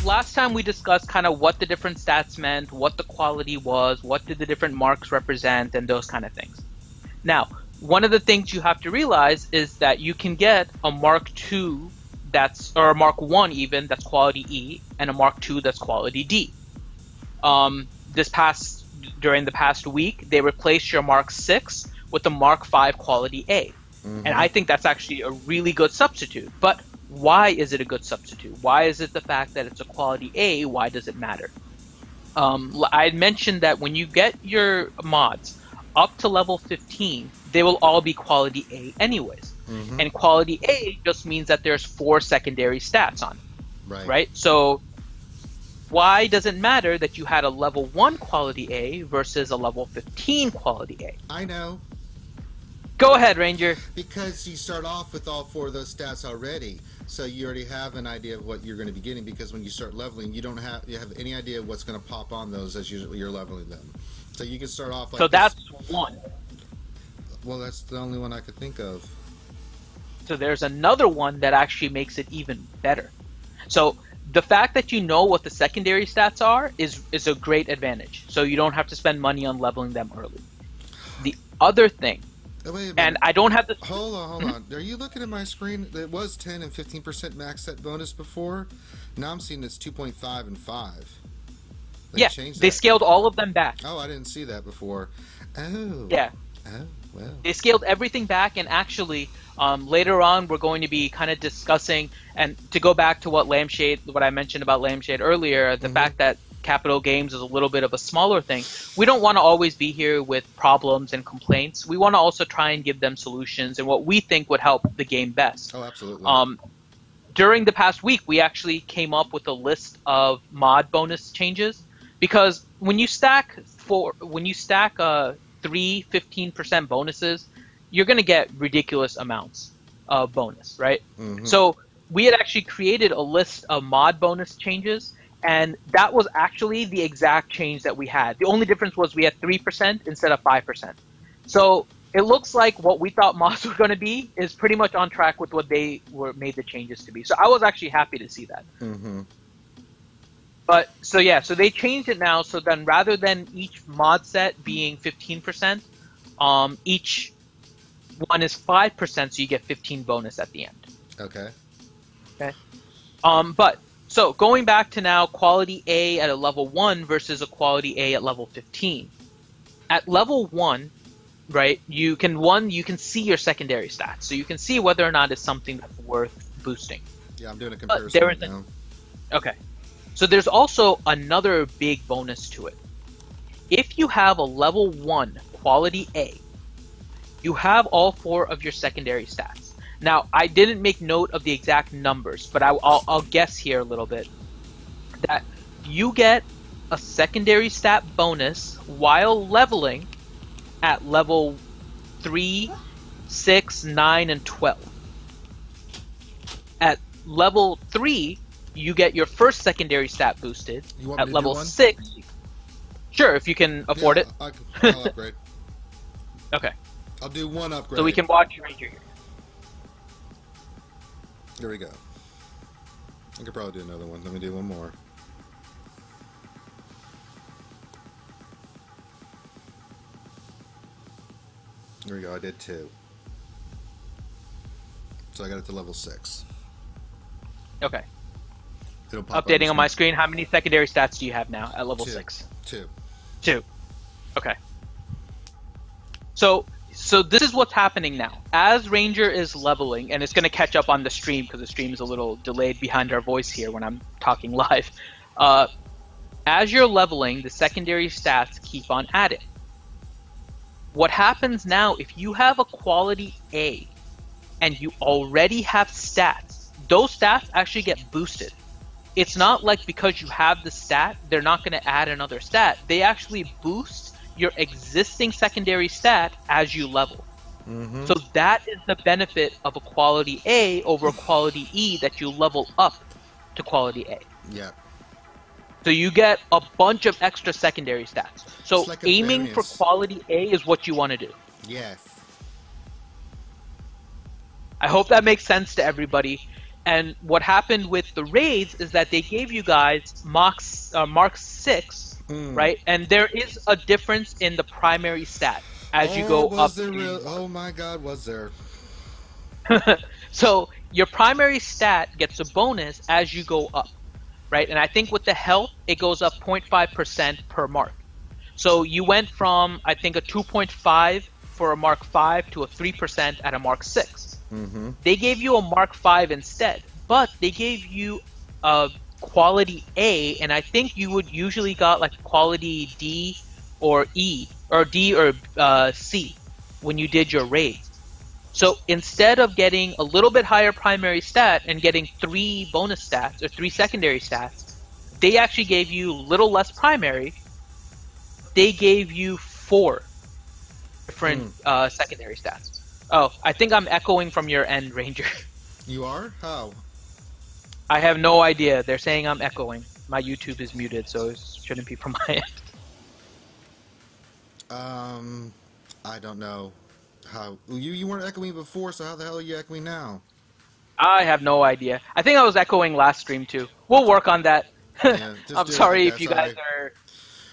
last time we discussed kind of what the different stats meant, what the quality was, what did the different marks represent, and those kind of things. Now, one of the things you have to realize is that you can get a Mark II or a Mark I even, that's quality E, and a Mark II that's quality D. During the past week, they replaced your Mark VI with the Mark V quality A. Mm-hmm. And I think that's actually a really good substitute. But why is it a good substitute? Why is it the fact that it's a quality A? Why does it matter? I mentioned that when you get your mods up to level 15, they will all be quality A anyways. Mm-hmm. And quality A just means that there's 4 secondary stats on it. Right? So why does it matter that you had a level 1 quality A versus a level 15 quality A? I know. Go ahead, Ranger. Because you start off with all 4 of those stats already, so you already have an idea of what you're going to be getting. Because when you start leveling, you have any idea what's going to pop on those as you're leveling them. So you can start off like. So that's one. Well, that's the only one I could think of. So there's another one that actually makes it even better. So the fact that you know what the secondary stats are is a great advantage. So you don't have to spend money on leveling them early. The other thing. And I don't have to. Hold on. Are you looking at my screen? It was 10 and 15% max set bonus before. Now I'm seeing it's 2.5 and 5. They scaled all of them back. Oh, I didn't see that before. Oh. Yeah. Oh, well. They scaled everything back, and actually, later on, we're going to be kind of discussing, and to go back to what I mentioned about Lampshade earlier, the fact that Capital Games is a little bit of a smaller thing. We don't want to always be here with problems and complaints. We want to also try and give them solutions and what we think would help the game best. Oh, absolutely. During the past week, we actually came up with a list of mod bonus changes, because when you stack 3 15% bonuses, you're going to get ridiculous amounts of bonus, right? Mm-hmm. So we had actually created a list of mod bonus changes. And that was actually the exact change that we had. The only difference was we had 3% instead of 5%. So it looks like what we thought mods were going to be is pretty much on track with what they made the changes to be. So I was actually happy to see that. Mm-hmm. But so they changed it now. So then rather than each mod set being 15%, each one is 5%. So you get 15 bonus at the end. Okay. So going back to now quality A at a level 1 versus a quality A at level 15. At level 1, right, you can see your secondary stats. So you can see whether or not it's something that's worth boosting. Yeah, I'm doing a comparison right now. Okay. So there's also another big bonus to it. If you have a level 1 quality A, you have all 4 of your secondary stats. Now, I didn't make note of the exact numbers, but I'll guess here a little bit. That you get a secondary stat bonus while leveling at level 3, 6, 9, and 12. At level 3, you get your first secondary stat boosted. You want at me to level do one? 6, sure, if you can afford it. I'll upgrade. Okay. I'll do one upgrade. So we can watch Ranger here. There we go. I could probably do another one. Let me do one more. There we go. I did 2. So I got it to level 6. Okay. It'll pop Updating on my screen. How many secondary stats do you have now at level 6? 2. 2. Okay. So this is what's happening now. As Ranger is leveling, and it's going to catch up on the stream because the stream is a little delayed behind our voice here when I'm talking live. As you're leveling, the secondary stats keep on adding. What happens now, if you have a quality A and you already have stats, those stats actually get boosted. It's not like because you have the stat, they're not going to add another stat. They actually boost your existing secondary stat as you level. Mm-hmm. So that is the benefit of a quality A over a quality E, that you level up to quality A. Yeah. So you get a bunch of extra secondary stats. So like aiming for quality A is what you want to do. Yes. I hope that makes sense to everybody. And what happened with the raids is that they gave you guys Mark 6, right? And there is a difference in the primary stat as you go up. Oh my God, was there? So your primary stat gets a bonus as you go up, right? And I think with the health, it goes up 0.5% per mark. So you went from, I think, a 2.5 for a Mark 5 to a 3% at a Mark 6. Mm-hmm. They gave you a Mark 5 instead, but they gave you a quality A, and I think you would usually got like quality D or E, or D or C when you did your raids. So instead of getting a little bit higher primary stat and getting 3 bonus stats or 3 secondary stats, they actually gave you a little less primary. They gave you 4 different secondary stats. Oh, I think I'm echoing from your end, Ranger. You are? How? I have no idea. They're saying I'm echoing. My YouTube is muted, so it shouldn't be from my end. I don't know. How you weren't echoing before, so how the hell are you echoing now? I have no idea. I think I was echoing last stream too. We'll work on that. Yeah, I'm sorry if you guys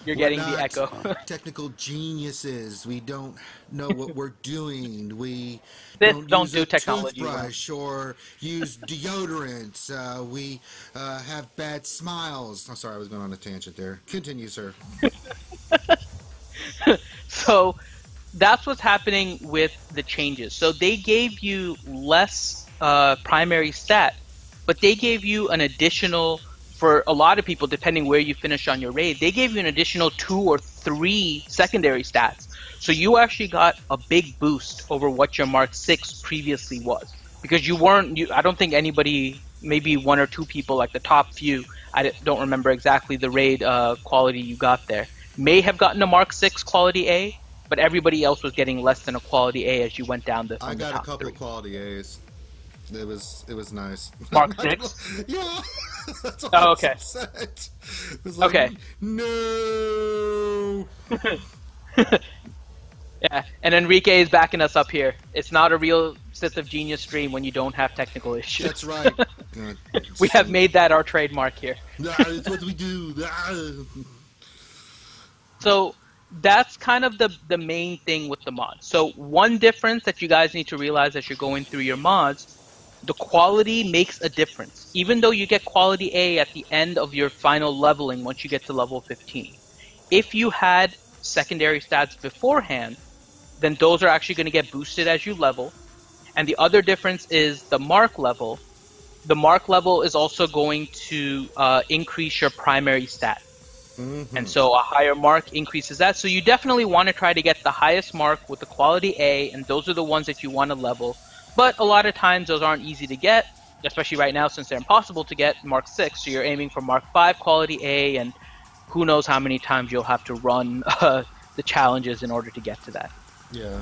you're getting the echo. Technical geniuses. We don't know what we're doing. We don't do use technology toothbrush or use deodorant. We have bad smiles. I'm sorry, I was going on a tangent there. Continue, sir. So that's what's happening with the changes. So they gave you less primary stat, but they gave you an additional, for a lot of people, depending where you finish on your raid, they gave you an additional 2 or 3 secondary stats. So you actually got a big boost over what your Mark 6 previously was. Because I don't think anybody, maybe 1 or 2 people, like the top few, I don't remember exactly the raid quality you got there, may have gotten a Mark 6 quality A, but everybody else was getting less than a quality A as you went down the. I got a couple of quality A's. It was nice. Mark 6? Yeah. That's why Oh, okay. I was upset. It was like, okay. No. Yeah, and Enrique is backing us up here. It's not a real Sith of Genius stream when you don't have technical issues. That's right. We have made that our trademark here. That's what we do. So that's kind of the main thing with the mods. So one difference that you guys need to realize as you're going through your mods, the quality makes a difference. Even though you get quality A at the end of your final leveling once you get to level 15. If you had secondary stats beforehand, then those are actually going to get boosted as you level. And the other difference is the mark level. The mark level is also going to increase your primary stat. Mm-hmm. And so a higher mark increases that. So you definitely want to try to get the highest mark with the quality A, and those are the ones that you want to level. But a lot of times those aren't easy to get, especially right now since they're impossible to get Mark 6. So you're aiming for Mark 5 quality A, and who knows how many times you'll have to run the challenges in order to get to that. Yeah.